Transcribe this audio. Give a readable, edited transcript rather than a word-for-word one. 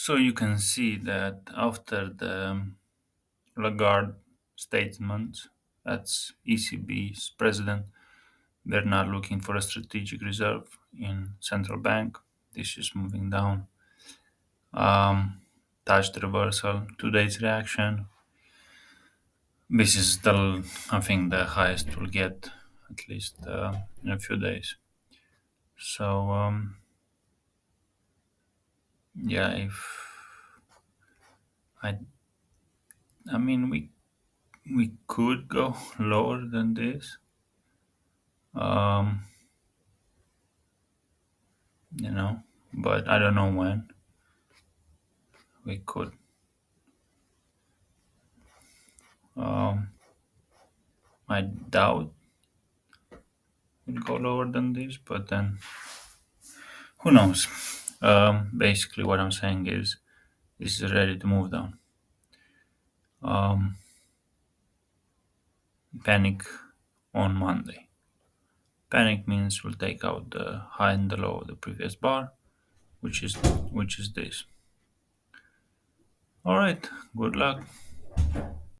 So you can see that after the Lagarde statement, that's ECB's president, they're not looking for a strategic reserve in central bank. This is moving down. Um, Touched reversal. Today's reaction. This is the I think the highest we'll get at least in a few days. So yeah, if I I mean we could go lower than this. Um, you know, but I don't know when we could. Um, I doubt we'll go lower than this, but then who knows? Basically, what I'm saying is ready to move down. Um, Panic on Monday. Panic means we'll take out the high and the low of the previous bar, which is this. All right. Good luck.